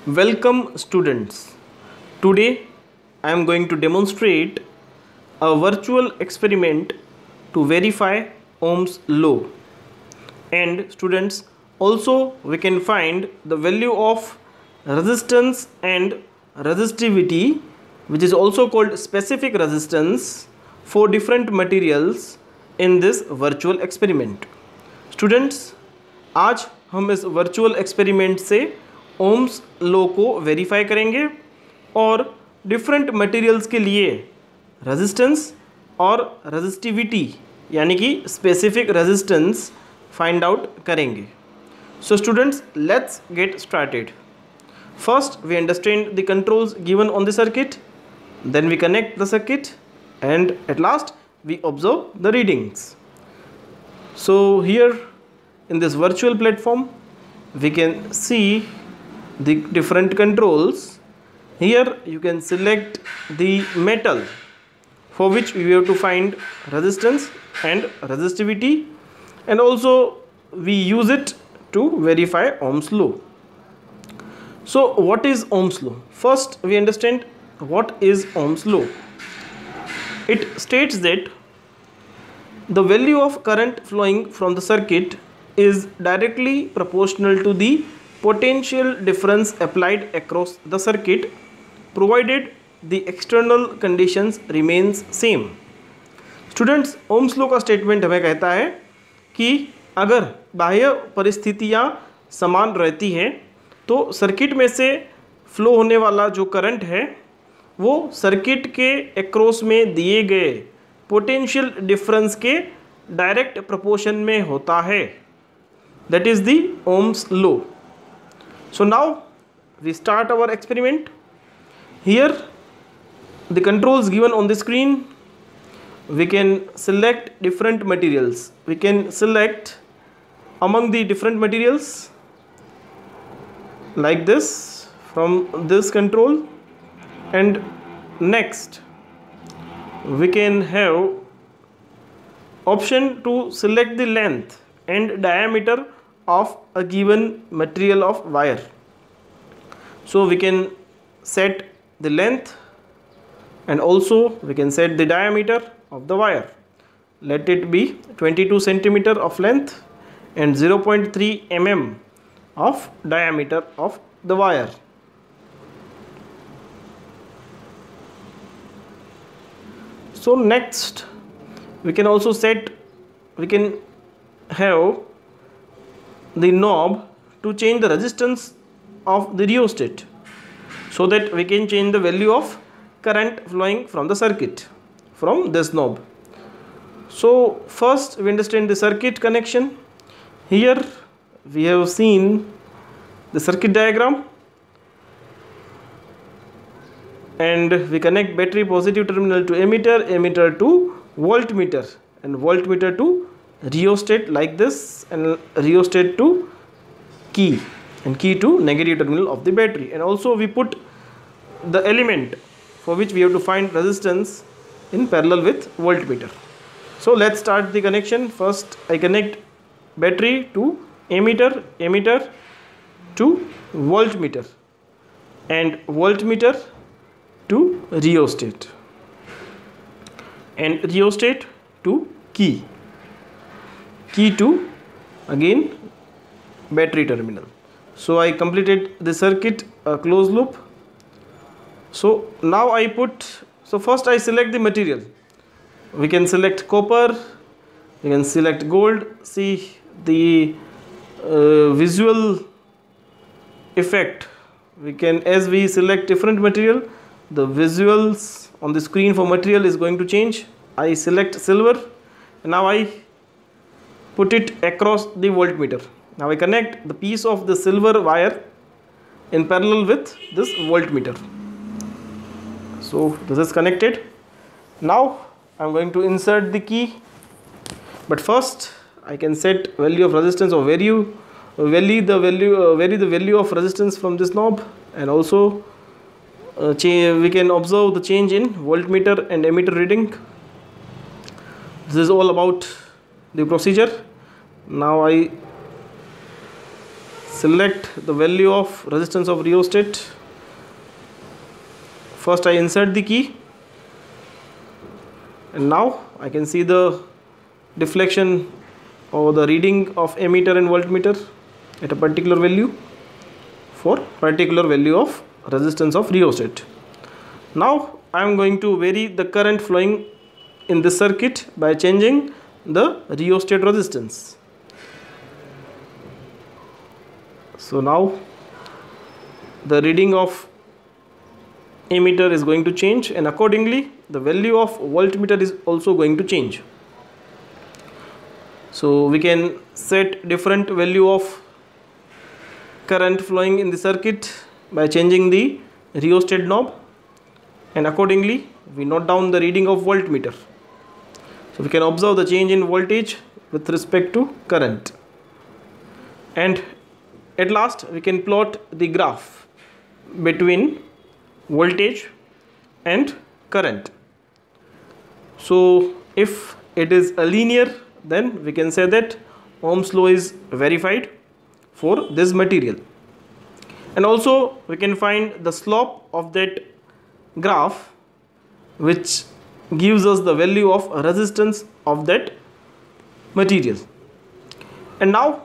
Welcome students. Today I am going to demonstrate a virtual experiment to verify Ohm's law. And students, also we can find the value of resistance and resistivity, which is also called specific resistance, for different materials in this virtual experiment. Students, आज हम इस virtual experiment से Ohm's law को verify करेंगे और different materials के लिए resistance और रेजिस्टिविटी यानी कि स्पेसिफिक रेजिस्टेंस फाइंड आउट करेंगे. So students, let's get started. First we understand the controls given on the circuit, then we connect the circuit and at last we observe the readings. So here in this virtual platform we can see the different controls. Here you can select the metal for which we have to find resistance and resistivity, and also we use it to verify Ohm's law. So what is Ohm's law? First we understand what is Ohm's law. It states that the value of current flowing from the circuit is directly proportional to the potential difference applied across the circuit, provided the external conditions remains same. Students, Ohm's law का statement हमें कहता है कि अगर बाह्य परिस्थितियाँ समान रहती हैं तो सर्किट में से फ्लो होने वाला जो करंट है वो सर्किट के एक्रॉस में दिए गए पोटेंशियल डिफरेंस के डायरेक्ट प्रोपोर्शन में होता है. That is the Ohm's law. So now we start our experiment. Here the controls given on the screen. We can select different materials. We can select among the different materials like this from this control, and next we can have option to select the length and diameter of a given material of wire. So we can set the length and also we can set the diameter of the wire. Let it be 22 centimeter of length and 0.3 mm of diameter of the wire. So next we can also we can have the knob to change the resistance of the rheostat, so that we can change the value of current flowing from the circuit from this knob. So first we understand the circuit connection. Here we have seen the circuit diagram, and we connect battery positive terminal to emitter, emitter to voltmeter, and voltmeter to rheostat like this, and rheostat to key, and key to negative terminal of the battery. And also we put the element for which we have to find resistance in parallel with voltmeter. So let's start the connection. First I connect battery to emitter, emitter to voltmeter, and voltmeter to rheostat, and rheostat to key, key to again battery terminal. So I completed the circuit, a closed loop. So now I first I select the material. We can select copper, we can select gold. See the visual effect. We can, as we select different material, the visuals on the screen for material is going to change. I select silver, and now I put it across the voltmeter. Now I connect the piece of the silver wire in parallel with this voltmeter. So this is connected. Now I am going to insert the key, but first I can set value of resistance or vary the value of resistance from this knob, and also we can observe the change in voltmeter and emitter reading. This is all about the procedure. Now I select the value of resistance of rheostat. First I insert the key, and now I can see the deflection or the reading of ammeter and voltmeter at a particular value for particular value of resistance of rheostat. Now I am going to vary the current flowing in this circuit by changing the rheostat resistance. So now the reading of ammeter is going to change, and accordingly the value of voltmeter is also going to change. So we can set different value of current flowing in the circuit by changing the rheostat knob, and accordingly we note down the reading of voltmeter. So we can observe the change in voltage with respect to current, and at last we can plot the graph between voltage and current. So if it is a linear, then we can say that Ohm's law is verified for this material, and also we can find the slope of that graph, which gives us the value of resistance of that material. And now,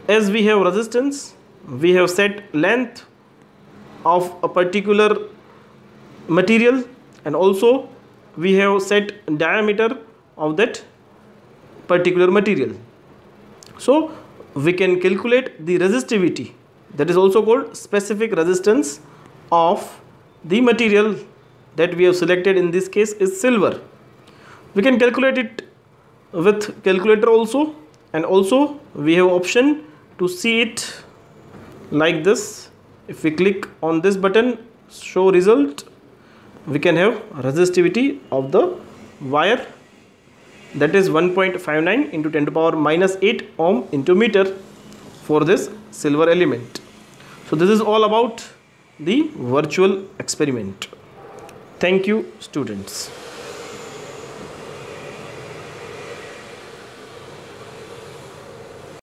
as we have resistance, we have set length of a particular material, and also we have set diameter of that particular material. So we can calculate the resistivity, that is also called specific resistance of the material that we have selected. In this case is silver. We can calculate it with calculator also, and also we have option to see it like this. If we click on this button, show result, we can have resistivity of the wire, that is 1.59 into 10 to power minus 8 ohm into meter for this silver element. So this is all about the virtual experiment. Thank you, students.